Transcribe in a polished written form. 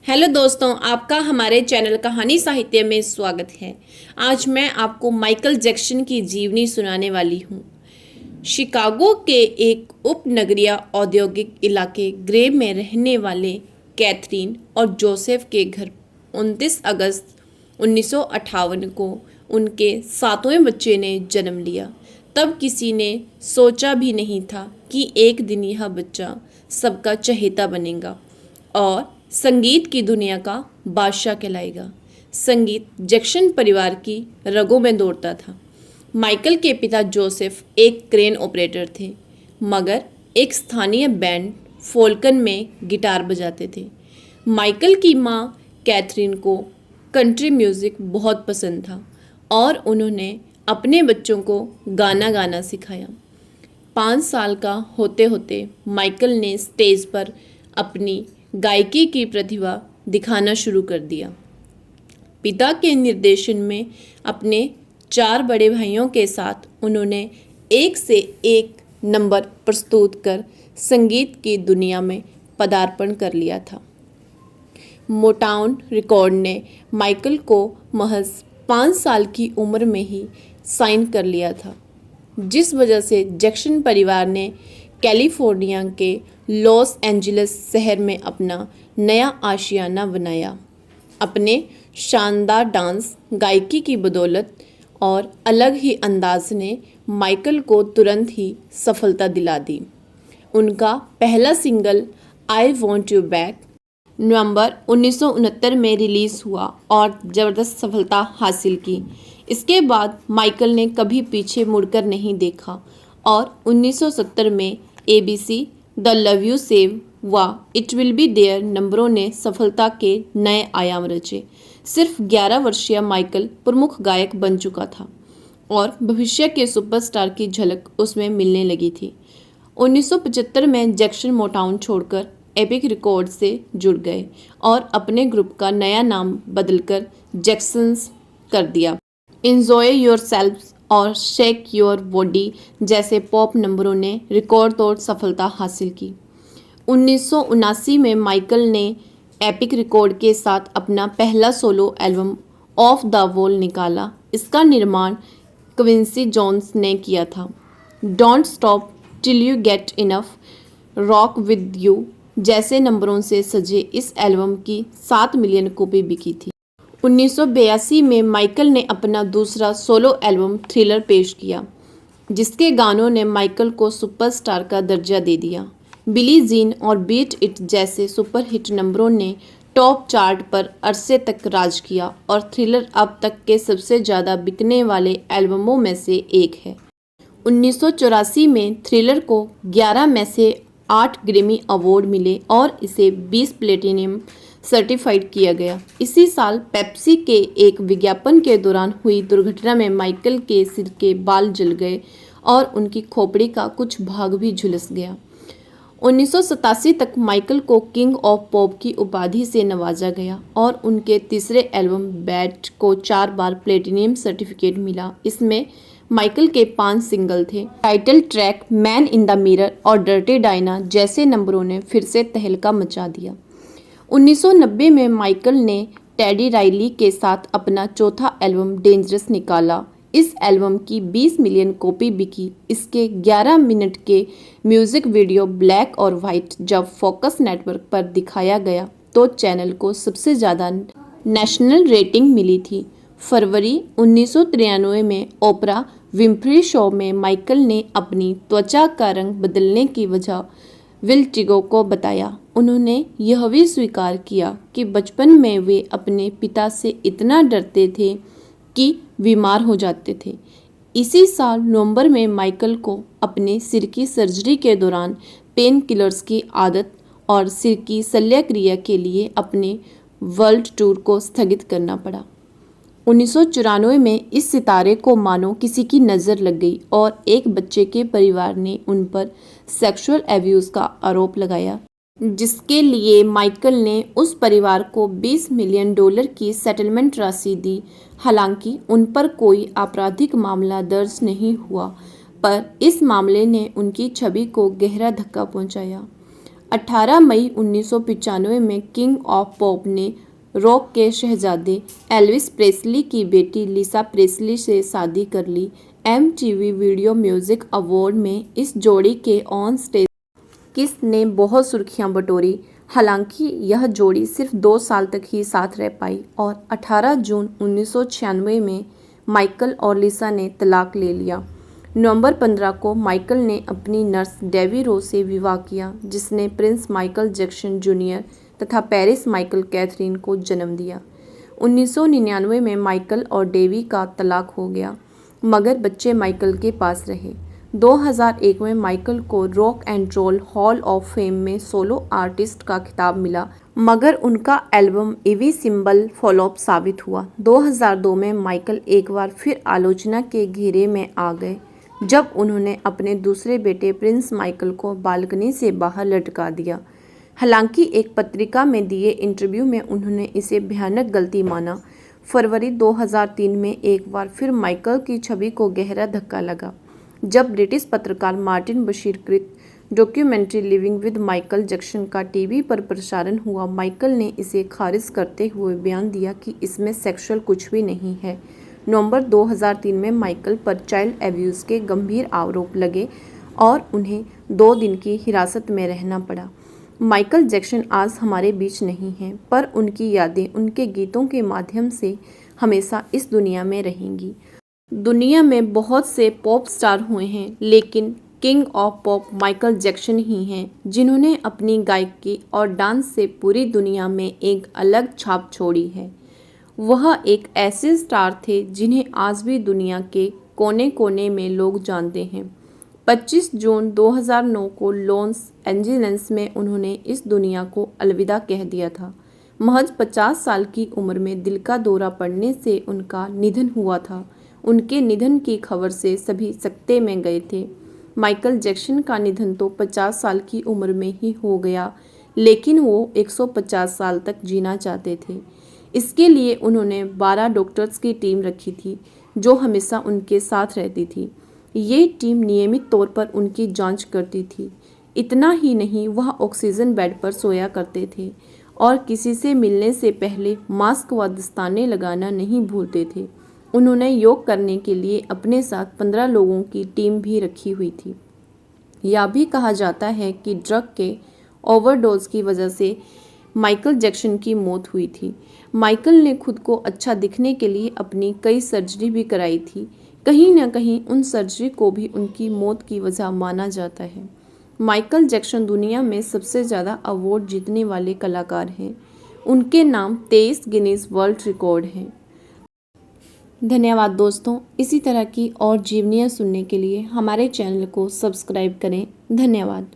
Hello दोस्तों, आपका हमारे चैनल कहानी साहित्य में स्वागत है। आज मैं आपको माइकल जैक्सन की जीवनी सुनाने वाली हूँ। शिकागो के एक उपनगरीय औद्योगिक इलाके ग्रे में रहने वाले कैथरीन और जोसेफ के घर 29 अगस्त 1958 को उनके 7वें बच्चे ने जन्म लिया। तब किसी ने सोचा भी नहीं था कि एक दिन यह बच्चा सबका चहेता बनेगा और संगीत की दुनिया का बादशाह कहलाएगा। संगीत जैक्सन परिवार की रगों में दौड़ता था। माइकल के पिता जोसेफ एक क्रेन ऑपरेटर थे, मगर एक स्थानीय बैंड फोल्कन में गिटार बजाते थे। माइकल की माँ कैथरीन को कंट्री म्यूज़िक बहुत पसंद था और उन्होंने अपने बच्चों को गाना गाना सिखाया। 5 साल का होते होते माइकल ने स्टेज पर अपनी गायकी की प्रतिभा दिखाना शुरू कर दिया। पिता के निर्देशन में अपने 4 बड़े भाइयों के साथ उन्होंने एक से एक नंबर प्रस्तुत कर संगीत की दुनिया में पदार्पण कर लिया था। मोटाउन रिकॉर्ड ने माइकल को महज 5 साल की उम्र में ही साइन कर लिया था, जिस वजह से जैक्सन परिवार ने कैलिफोर्निया के लॉस एंजलिस शहर में अपना नया आशियाना बनाया। अपने शानदार डांस, गायकी की बदौलत और अलग ही अंदाज ने माइकल को तुरंत ही सफलता दिला दी। उनका पहला single I want you back November 1969 में रिलीज़ हुआ और ज़बरदस्त सफलता हासिल की। इसके बाद माइकल ने कभी पीछे मुड़कर नहीं देखा और 1970 में ABC the love you save व इट विल बी देयर नंबरों ने सफलता के नए आयाम रचे। सिर्फ 11 वर्षीय माइकल प्रमुख गायक बन चुका था और भविष्य के सुपरस्टार की झलक उसमें मिलने लगी थी। 1975 में जैक्सन मोटाउन छोड़कर एपिक रिकॉर्ड से जुड़ गए और अपने ग्रुप का नया नाम बदलकर जैक्सन्स कर दिया। एंजॉय योरसेल्फ और शेक योर बॉडी जैसे पॉप नंबरों ने रिकॉर्ड तोड़ सफलता हासिल की। 1979 में माइकल ने एपिक रिकॉर्ड के साथ अपना पहला solo album of the wall निकाला। इसका निर्माण क्विंसी जोन्स ने किया था। Don't stop till you get enough, rock with you जैसे नंबरों से सजे इस एल्बम की 7 मिलियन कॉपी बिकी थी। 1982 में माइकल ने अपना दूसरा सोलो एल्बम थ्रिलर पेश किया, जिसके गानों ने माइकल को सुपरस्टार का दर्जा दे दिया। बिली जीन और बीट इट जैसे सुपरहिट नंबरों ने टॉप चार्ट पर अरसे तक राज किया और थ्रिलर अब तक के सबसे ज़्यादा बिकने वाले एल्बमों में से एक है। 1984 में थ्रिलर को 11 में से 8 ग्रैमी अवार्ड मिले और इसे 20 प्लेटिनम सर्टिफाइड किया गया। इसी साल पेप्सी के एक विज्ञापन के दौरान हुई दुर्घटना में माइकल के सिर के बाल जल गए और उनकी खोपड़ी का कुछ भाग भी झुलस गया। 1987 तक माइकल को किंग ऑफ पॉप की उपाधि से नवाजा गया और उनके तीसरे एल्बम बैड को 4 बार प्लेटिनम सर्टिफिकेट मिला। इसमें माइकल के 5 सिंगल थे। Title track man in the mirror और डर्टी डायना जैसे नंबरों ने फिर से तहलका मचा दिया। 1990 में माइकल ने टेडी राइली के साथ अपना चौथा एल्बम डेंजरस निकाला। इस एल्बम की 20 मिलियन कॉपी बिकी। इसके 11 मिनट के म्यूजिक वीडियो ब्लैक और वाइट जब फोकस नेटवर्क पर दिखाया गया तो चैनल को सबसे ज़्यादा नेशनल रेटिंग मिली थी। फरवरी 1993 में ओपरा विम्फ्री शो में माइकल ने अपनी त्वचा का रंग बदलने की वजह विल टिगो को बताया। उन्होंने यह भी स्वीकार किया कि बचपन में वे अपने पिता से इतना डरते थे कि बीमार हो जाते थे। इसी साल नवंबर में माइकल को अपने सिर की सर्जरी के दौरान पेन किलर्स की आदत और सिर की शल्यक्रिया के लिए अपने वर्ल्ड टूर को स्थगित करना पड़ा। 1994 में इस सितारे को मानो किसी की नज़र लग गई और एक बच्चे के परिवार ने उन पर सेक्सुअल एब्यूज़ का आरोप लगाया, जिसके लिए माइकल ने उस परिवार को $20 मिलियन की सेटलमेंट राशि दी। हालांकि उन पर कोई आपराधिक मामला दर्ज नहीं हुआ, पर इस मामले ने उनकी छवि को गहरा धक्का पहुंचाया। 18 मई 1995 में किंग ऑफ पॉप ने रॉक के शहजादे एल्विस प्रेस्ली की बेटी लिसा प्रेस्ली से शादी कर ली। MTV वीडियो म्यूजिक अवार्ड में इस जोड़ी के ऑन स्टेज किस ने बहुत सुर्खियां बटोरी। हालांकि यह जोड़ी सिर्फ 2 साल तक ही साथ रह पाई और 18 जून 1996 में माइकल और लिसा ने तलाक ले लिया। नवंबर 15 को माइकल ने अपनी नर्स डेवी रो से विवाह किया, जिसने प्रिंस माइकल जैक्सन जूनियर तथा पेरिस माइकल कैथरीन को जन्म दिया। 1999 में माइकल और डेवी का तलाक हो गया, मगर बच्चे माइकल के पास रहे। 2001 में माइकल को rock and roll hall of fame में सोलो आर्टिस्ट का खिताब मिला, मगर उनका एल्बम इवी सिंबल फ्लॉप साबित हुआ। 2002 में माइकल एक बार फिर आलोचना के घेरे में आ गए जब उन्होंने अपने दूसरे बेटे प्रिंस माइकल को बालकनी से बाहर लटका दिया। हालांकि एक पत्रिका में दिए इंटरव्यू में उन्होंने इसे भयानक गलती माना। फरवरी 2003 में एक बार फिर माइकल की छवि को गहरा धक्का लगा जब ब्रिटिश पत्रकार मार्टिन बशीर कृत documentary living with Michael Jackson का टीवी पर प्रसारण हुआ। माइकल ने इसे खारिज करते हुए बयान दिया कि इसमें सेक्सुअल कुछ भी नहीं है। नवंबर 2003 में माइकल पर चाइल्ड एब्यूज़ के गंभीर आरोप लगे और उन्हें 2 दिन की हिरासत में रहना पड़ा। माइकल जैक्सन आज हमारे बीच नहीं हैं, पर उनकी यादें उनके गीतों के माध्यम से हमेशा इस दुनिया में रहेंगी। दुनिया में बहुत से पॉप स्टार हुए हैं, लेकिन king of pop Michael Jackson ही हैं जिन्होंने अपनी गायकी और डांस से पूरी दुनिया में एक अलग छाप छोड़ी है। वह एक ऐसे स्टार थे जिन्हें आज भी दुनिया के कोने कोने में लोग जानते हैं। 25 जून 2009 को लॉस एंजिल्स में उन्होंने इस दुनिया को अलविदा कह दिया था। महज 50 साल की उम्र में दिल का दौरा पड़ने से उनका निधन हुआ था। उनके निधन की खबर से सभी सकते में गए थे। माइकल जैक्सन का निधन तो 50 साल की उम्र में ही हो गया, लेकिन वो 150 साल तक जीना चाहते थे। इसके लिए उन्होंने 12 डॉक्टर्स की टीम रखी थी जो हमेशा उनके साथ रहती थी। ये टीम नियमित तौर पर उनकी जांच करती थी। इतना ही नहीं, वह ऑक्सीजन बेड पर सोया करते थे और किसी से मिलने से पहले मास्क व दस्ताने लगाना नहीं भूलते थे। उन्होंने योग करने के लिए अपने साथ 15 लोगों की टीम भी रखी हुई थी। यह भी कहा जाता है कि ड्रग के ओवरडोज की वजह से माइकल जैक्सन की मौत हुई थी। माइकल ने खुद को अच्छा दिखने के लिए अपनी कई सर्जरी भी कराई थी। कहीं न कहीं उन सर्जरी को भी उनकी मौत की वजह माना जाता है। माइकल जैक्सन दुनिया में सबसे ज़्यादा अवार्ड जीतने वाले कलाकार हैं। उनके नाम 23 गिनीज वर्ल्ड रिकॉर्ड हैं। धन्यवाद दोस्तों। इसी तरह की और जीवनियाँ सुनने के लिए हमारे चैनल को सब्सक्राइब करें। धन्यवाद।